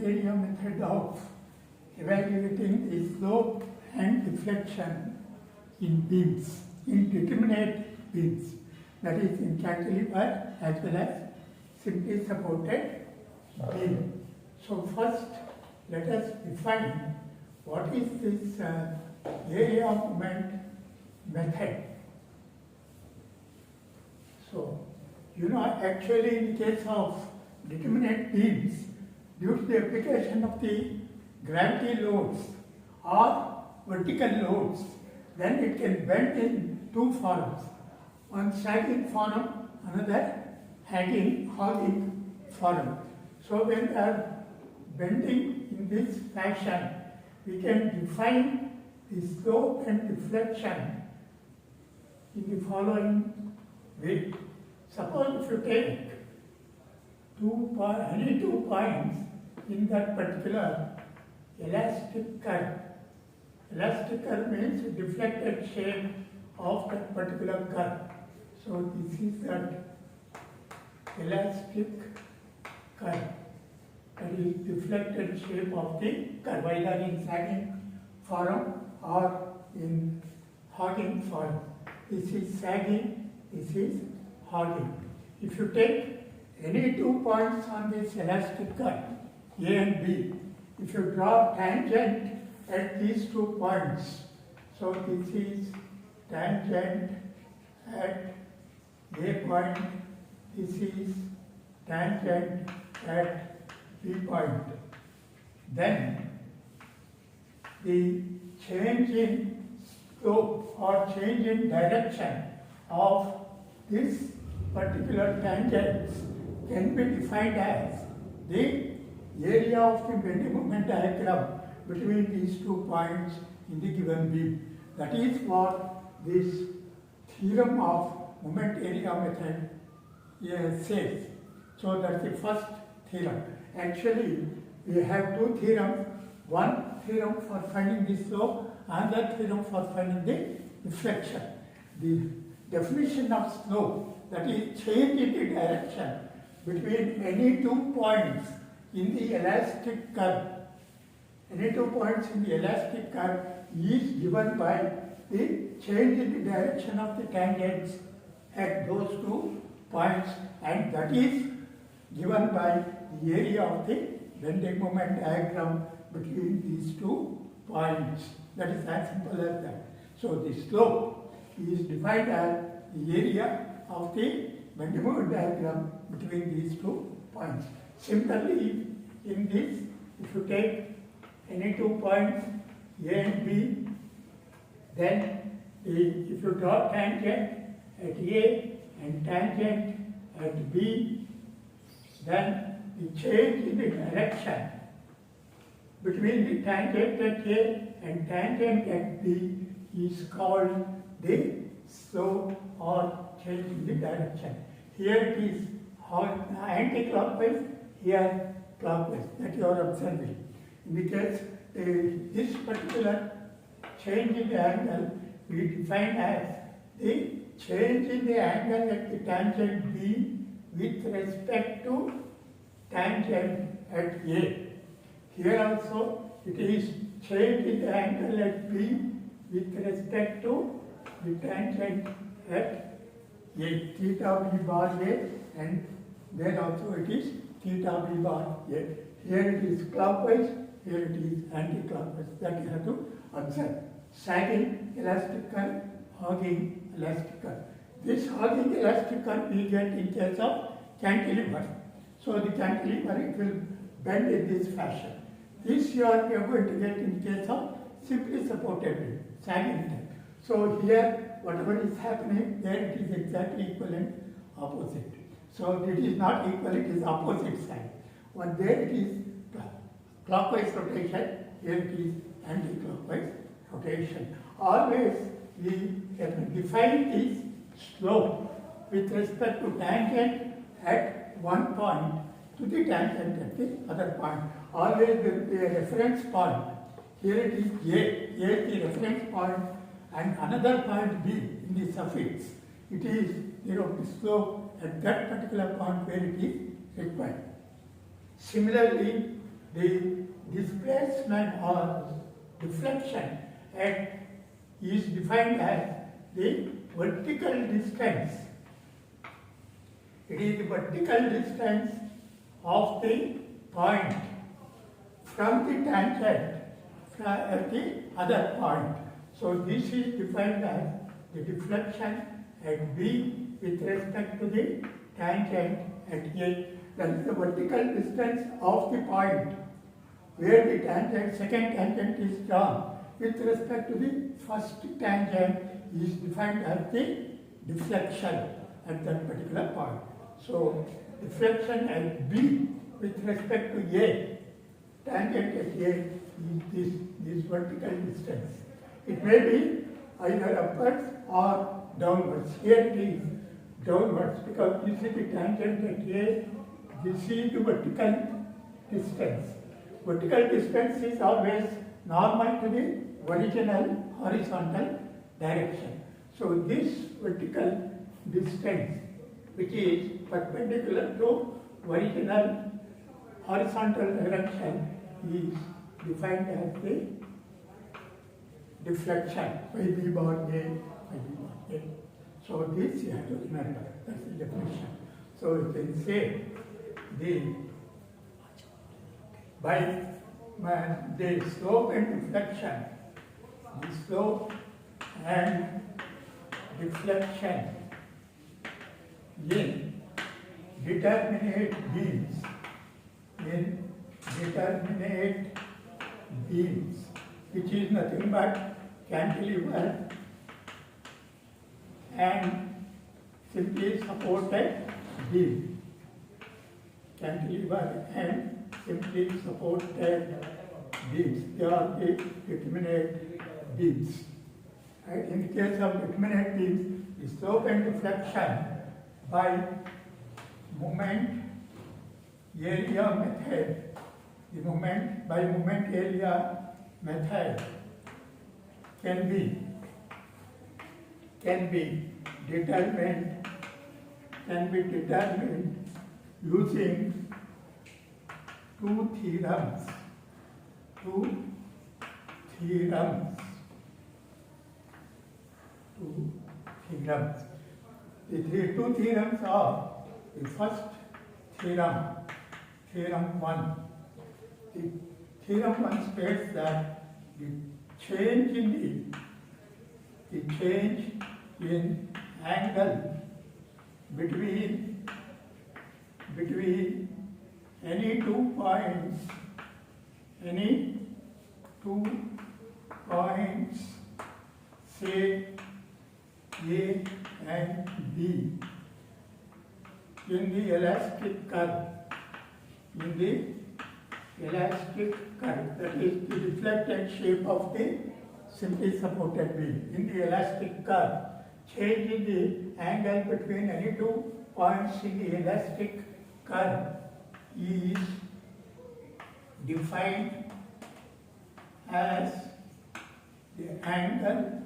area method of evaluating the slope and deflection in beams, indeterminate beams, that is in cantilever as well as simply supported beam. So first let us define what is this area of moment method. So, actually in case of determinate beams, due to the application of the gravity loads or vertical loads, then it can bend in two forms. One sagging form, another hogging form. So when we are bending in this fashion, we can define the slope and deflection in the following way. Suppose if you take any 2 points in that particular elastic curve. Elastic curve means deflected shape of that particular curve. So this is that elastic curve, that is deflected shape of the curve, either in sagging form or in hogging form. This is sagging, this is hogging. If you take any 2 points on this elastic curve, A and B, if you draw tangent at these 2 points, so this is tangent at A point, this is tangent at B point, then the change in slope or change in direction of this particular tangents can be defined as the area of the bending moment diagram between these 2 points in the given beam. That is what this theorem of moment area method says. So that's the first theorem. Actually, we have 2 theorems. One theorem for finding the slope, another theorem for finding the deflection. The definition of slope, that is change in the direction between any 2 points in the elastic curve. Any 2 points in the elastic curve is given by the change in the direction of the tangents at those 2 points, and that is given by the area of the bending moment diagram between these 2 points. That is as simple as that. So the slope is defined as the area of the bending moment diagram between these 2 points. Similarly, in this, if you take any 2 points A and B, then if you draw tangent at A and tangent at B, then the change in the direction between the tangent at A and tangent at B is called the slope or change in the direction. Here it is anti-clockwise, here clockwise, that you are observing. In the case, this particular change in the angle we define as the change in the angle at the tangent B with respect to tangent at A. Here also it is change in the angle at B with respect to the tangent at A, theta B bar A, and there also it is theta B bar A. Here it is clockwise, here it is anti-clockwise. That you have to observe. Sagging elastic curve, hogging elastic curve. This hogging elastic curve we get in case of cantilever. So the cantilever, it will bend in this fashion. This you are going to get in case of simply supported beam, sagging type. So here whatever is happening, there it is exactly equivalent opposite. So it is not equal, it is opposite side. One there it is clockwise rotation, here it is anti-clockwise rotation. Always we define this slope with respect to tangent at one point to the tangent at the other point. Always there will be a reference point. Here it is A is the reference point, and another point B in the suffix. It is the slope at that particular point where it is required. Similarly, the displacement or deflection is defined as the vertical distance. It is the vertical distance of the point from the tangent at the other point. So this is defined as the deflection at B with respect to the tangent at A. That is the vertical distance of the point where the tangent, second tangent is drawn with respect to the first tangent is defined as the deflection at that particular point. So deflection at B with respect to A, tangent at A is this vertical distance. It may be either upwards or downwards. Here it is downwards because this is the tangent at A, this is the vertical distance. Vertical distance is always normal to the original horizontal direction. So this vertical distance, which is perpendicular to original horizontal direction, is defined as the deflection by B bar A, by B bar A. So this you have to remember, that's the definition. So you can say by the slope and deflection, the slope and deflection in determinate beams, which is nothing but cantilever and simply supported beam. Cantilever and simply supported beams. They are the determinate beams. Right? In the case of determinate beams, the slope and deflection by moment area method, the moment by moment area method can be determined using two theorems. The two theorems are the first theorem, theorem 1. The theorem 1 states that the change in angle between any 2 points, say A and B, in the elastic curve, that is the reflected shape of the simply supported beam. In the elastic curve, change in the angle between any 2 points in the elastic curve is defined as the angle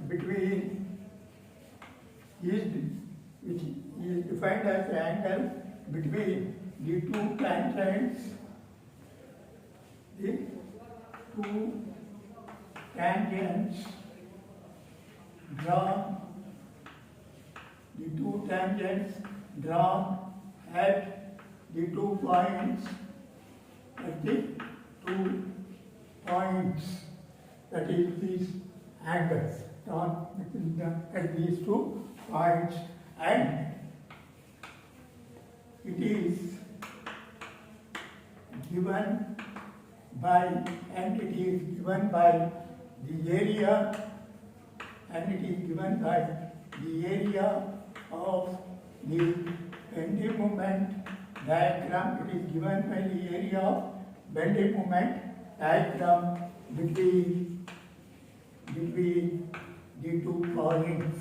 between which is defined as the angle between the 2 tangents, drawn at the 2 points, that is these angles drawn at these 2 points, and it is given by the area, of the bending moment diagram. It is given by the area of bending moment diagram between the 2 points.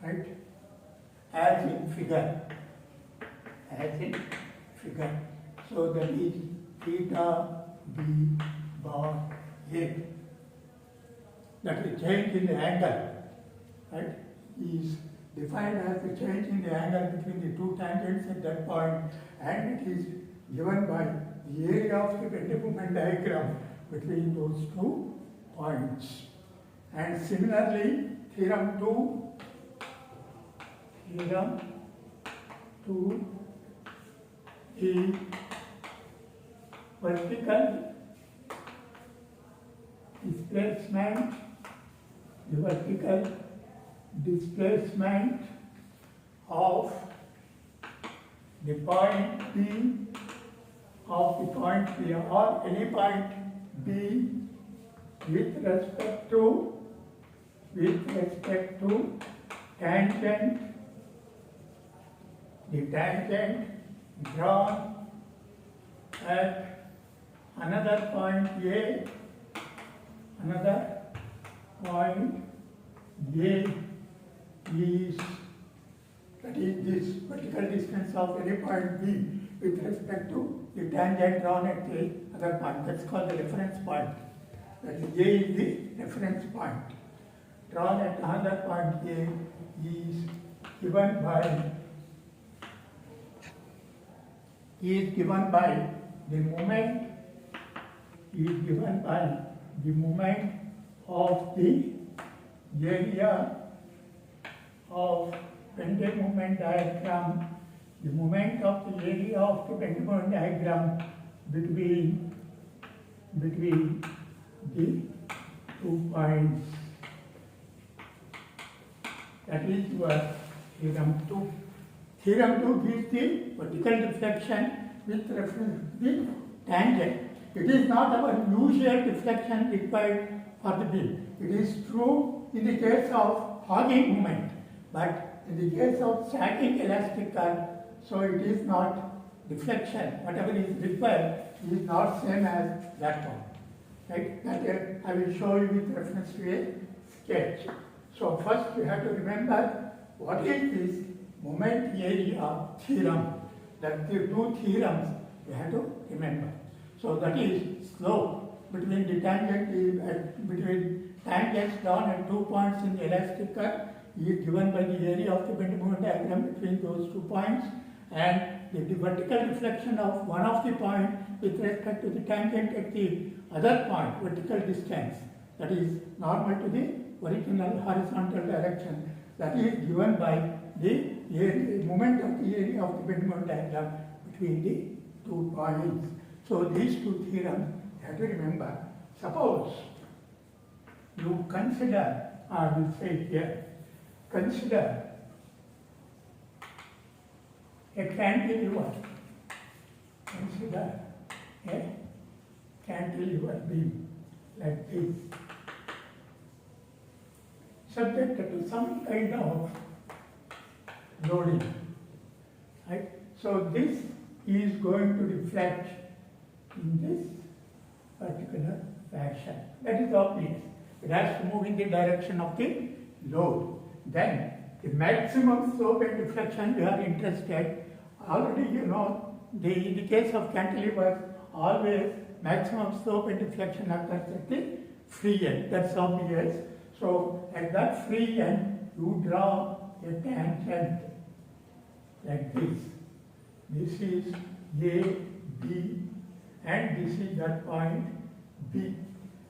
Right? As in figure. So that is theta B bar A. that is change in the angle, right, is defined as the change in the angle between the two tangents at that point, and it is given by the area of the bending moment diagram between those 2 points. And similarly, theorem 2, the vertical displacement, of the point P or any point B with respect to tangent, the tangent drawn at another point A, is, that is this vertical distance of any point B with respect to the tangent drawn at the other point. That's called the reference point. That is, A is the reference point. Drawn at another point A is given by the moment of the area of bending moment diagram, the moment of the area of the bending moment diagram between the 2 points. That is your theorem 2. Theorem 2 gives the vertical deflection with reference to the tangent. It is not our usual deflection required for the beam. It is true in the case of hogging moment, but in the case of stacking elastic curve, so it is not deflection. Whatever is required is not same as that one. Right? That I will show you with reference to a sketch. So first we have to remember what is this moment area theorem. That the 2 theorems we have to remember. So that is slope between the between tangents drawn at 2 points in the elastic curve is given by the area of the bending moment diagram between those 2 points, and the vertical deflection of one of the point with respect to the tangent at the other point, vertical distance, that is normal to the original horizontal direction, that is given by the moment of the area of the bending moment diagram between the 2 points. So these 2 theorems you have to remember. Suppose you consider, I will say here, consider a cantilever. Consider a cantilever beam like this, subjected to some kind of loading. Right? So this is going to reflect in this particular fashion. That is obvious. It has to move in the direction of the load. Then the maximum slope and deflection we are interested. Already you know, in the case of cantilevers, always maximum slope and deflection occurs at the free end. That's obvious. So at that free end, you draw a tangent like this. This is A, B, and this is that point B.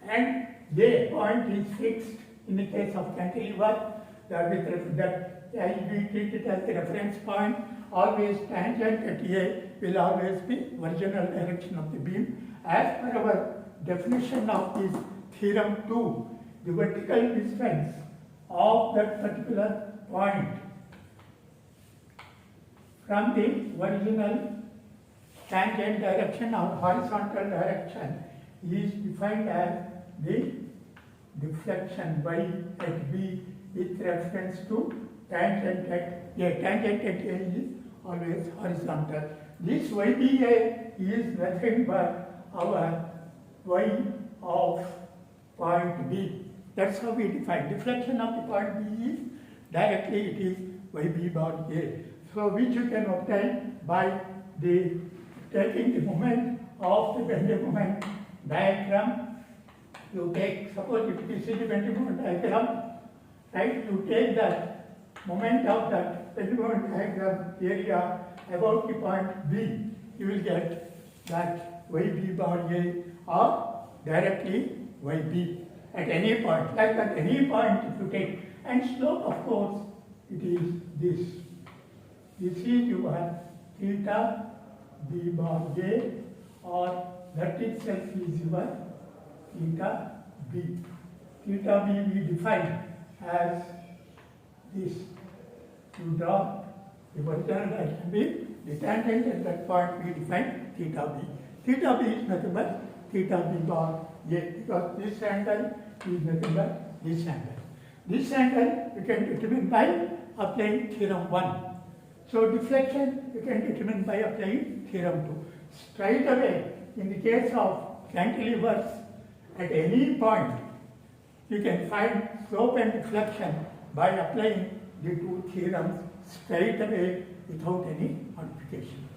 And A point is fixed in the case of cantilever. That we treat it as the reference point. Always tangent at A will always be original direction of the beam. As per our definition of this theorem 2, the vertical distance of that particular point from the original tangent direction or horizontal direction is defined as the deflection y at B with reference to tangent at A. Tangent at A is always horizontal. This YBA is nothing but our y of point B. That's how we define. Deflection of the point B is directly it is YB bar A. So which you can obtain by the taking the moment of the bending moment diagram you take, suppose if this is the bending moment diagram, right, you take that moment of that bending moment diagram area about the point B, you will get that YB bar A or directly YB at any point, like at any point if you take, and slope of course it is this. This is your theta B bar A, or that itself is your theta B. Theta B we define as this. You draw the vertical direction B, the tangent at that point we define theta B. Theta B is nothing but theta B bar A, because this angle is nothing but this angle. This angle you can determine by applying theorem 1. So deflection you can determine by applying theorem 2. Straight away, in the case of cantilevers, at any point you can find slope and deflection by applying the two theorems straight away without any modification.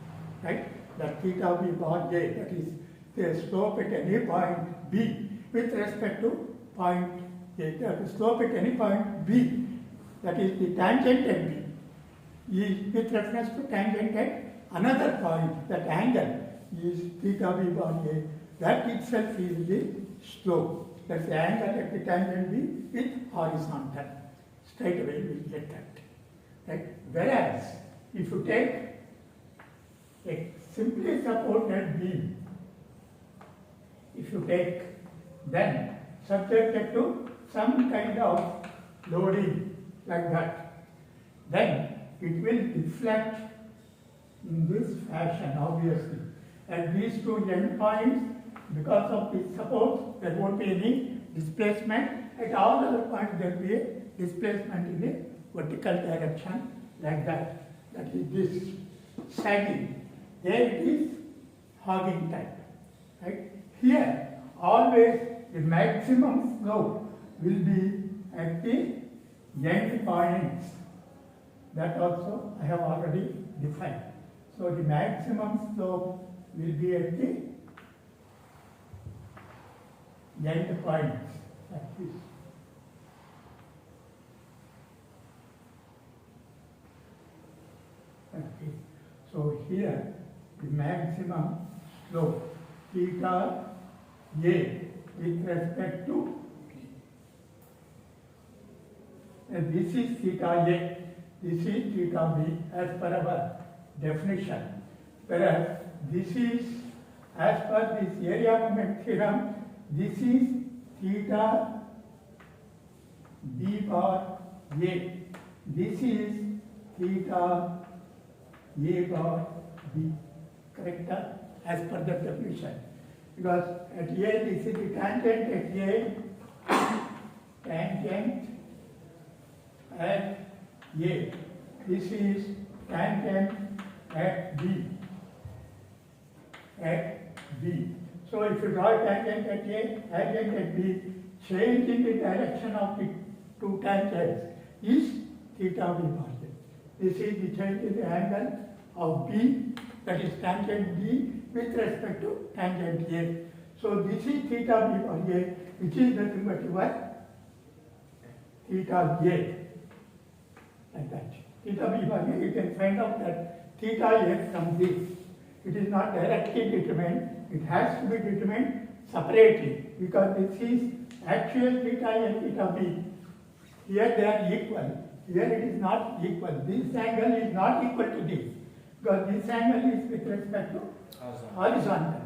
Right? That theta B bar A, that is the slope at any point B with respect to point A. The slope at any point B, that is the tangent at B, is with reference to tangent at another point. That angle is theta B bar A. That itself is the slope. That's the angle at the tangent B with horizontal. Straight away we will get that. Right? Whereas if you take a simply supported beam, if you take, then subjected to some kind of loading like that, then it will deflect in this fashion, obviously. At these two end points, because of the support, there won't be any displacement. At all other points, there will be a displacement in the vertical direction like that. That is this sagging. There it is hogging type. Right? Here, always the maximum slope will be at the end points. That also I have already defined. So the maximum slope will be at the end points like this. Okay. So here the maximum slope theta A with respect to, and this is theta A, this is theta B as per our definition, whereas this is, as per this area moment theorem, this is theta B bar A, this is theta A bar B, correct? As per the definition. Because at A, this is the tangent at A, tangent at A, this is tangent at B, So if you draw a tangent at A, tangent at B, change in the direction of the two tangents is theta B bar A. This is the change in the angle of B, that is tangent B with respect to tangent A. So this is theta B bar A, which is nothing but your theta A, like that. Theta B bar A, you can find out that theta A from this. It is not directly determined, it has to be determined separately, because this is actual theta A and theta B. Here they are equal, here it is not equal. This angle is not equal to this, because this angle is with respect to horizontal.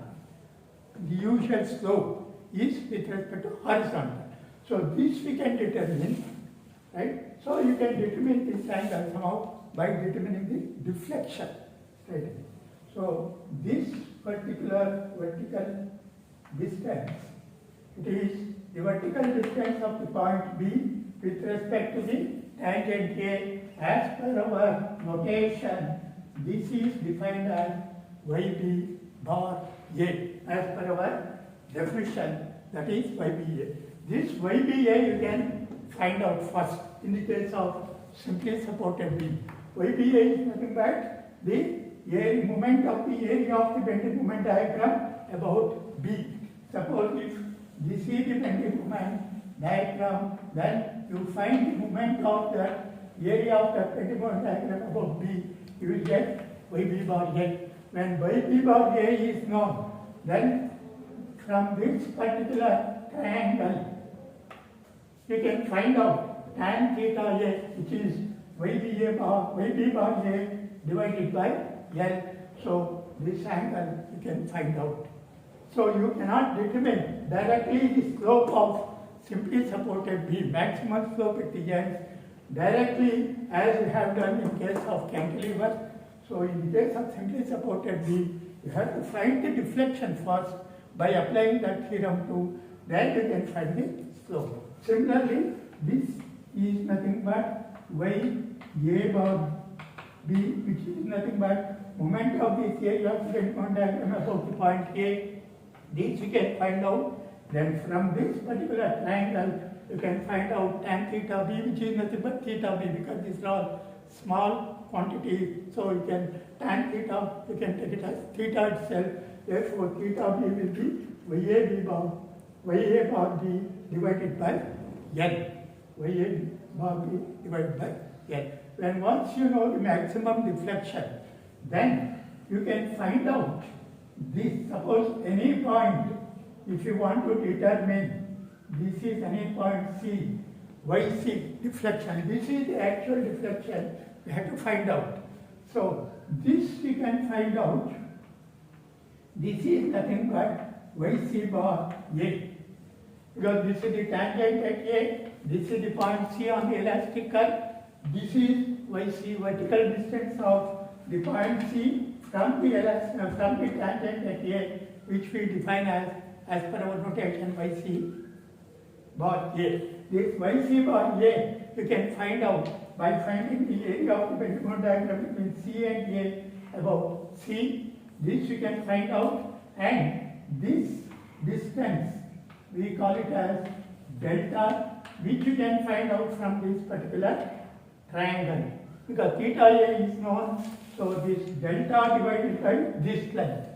The usual slope is with respect to horizontal. So this we can determine, right? So you can determine this angle somehow by determining the deflection, right? So this particular vertical distance, it is the vertical distance of the point B with respect to the tangent A. As per our notation, this is defined as YB bar A as per our definition, that is YBA. This YBA you can find out first in the case of simply supported beam. YBA is nothing but the area moment of the area of the bending moment diagram about B. Suppose if this is the bending moment diagram, then you find the moment of the area of the bending moment diagram above B, you will get YB bar A. When YB bar A is known, then from this particular triangle, you can find out tan theta A, which is YB bar A divided by L. So this angle you can find out. So you cannot determine directly the slope of simply supported beam, maximum slope at the ends, directly as we have done in case of cantilever. So in case of simply supported beam, you have to find the deflection first by applying that theorem to, then you can find the slope. Similarly, this is nothing but Y A bar B, which is nothing but moment of this area of the diagram about the point A. This you can find out. Then from this particular triangle, you can find out tan theta B, which is nothing but theta B, because these are all small quantities. So you can tan theta, you can take it as theta itself. Therefore, theta B will be YA bar B divided by L. YA bar B divided by L. When once you know the maximum deflection, then you can find out this. Suppose any point, if you want to determine this is any point C, YC deflection, this is the actual deflection, you have to find out. So this you can find out. This is nothing but YC bar A. Because this is the tangent at A, this is the point C on the elastic curve, this is YC, vertical distance of the point C from the tangent at A, which we define as per our notation YC bar A. This YC bar A you can find out by finding the area of the bending diagram between C and A about C. This you can find out, and this distance we call it as delta, which you can find out from this particular triangle. Because theta A is known, so this delta divided by this length.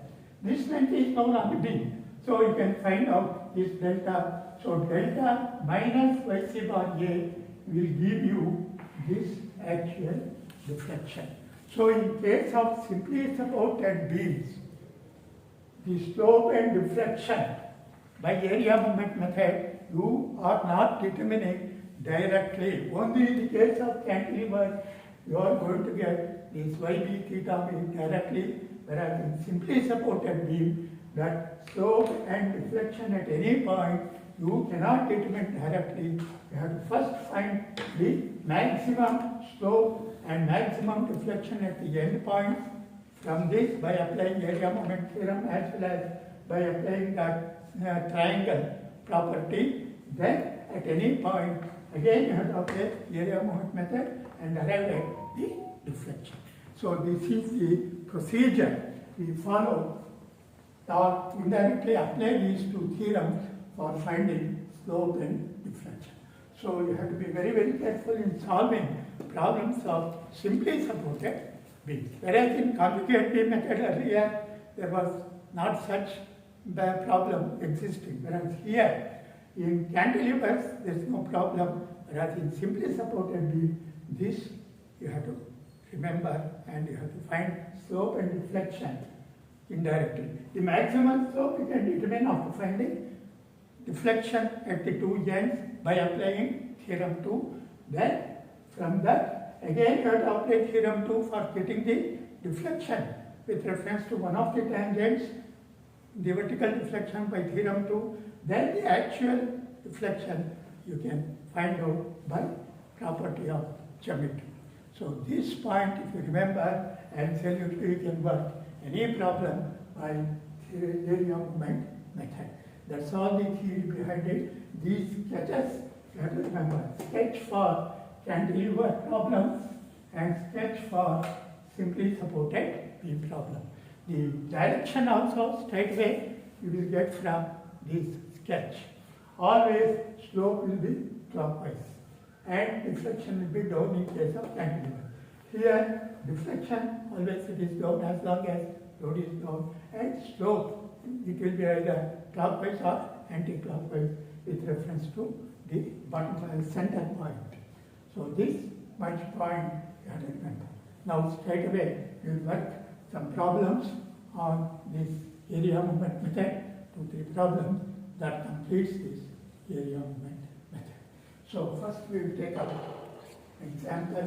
This length is known on the beam. So you can find out this delta. So delta minus YC bar A will give you this actual deflection. So in case of simply supported beams, the slope and deflection by area moment method, you are not determining directly. Only in the case of cantilever, you are going to get this YB theta B directly, whereas in simply supported beam, that slope and deflection at any point, you cannot determine directly. You have to first find the maximum slope and maximum deflection at the end points. From this, by applying area moment theorem as well as by applying that triangle property, then at any point, again you have to apply area moment method and arrive at the deflection. So this is the procedure we follow, or indirectly apply these two theorems for finding slope and deflection. So you have to be very, very careful in solving problems of simply supported beams. Whereas in conjugate beam method earlier, there was not such problem existing. Whereas here, in cantilevers, there is no problem. Whereas in simply supported beam, this you have to remember, and you have to find slope and deflection indirectly. The maximum slope you can determine after finding deflection at the two ends by applying theorem 2. Then from that, again you have to apply theorem 2 for getting the deflection with reference to one of the tangents, the vertical deflection by theorem 2. Then the actual deflection you can find out by property of geometry. So this point, if you remember, absolutely you can work any problem by area moment method. That's all the theory behind it. These sketches you have to remember. Sketch for cantilever problems and sketch for simply supported beam problem. The direction also straight away you will get from this sketch. Always slope will be clockwise and deflection will be down in case of cantilever. Here deflection always it is down as long as load is down, and slope it will be either clockwise or anti-clockwise with reference to the bottom center point. So this much point you have to remember. Now straight away you will work some problems on this area movement method, 2-3 problems that completes this area movement method. So first we will take up example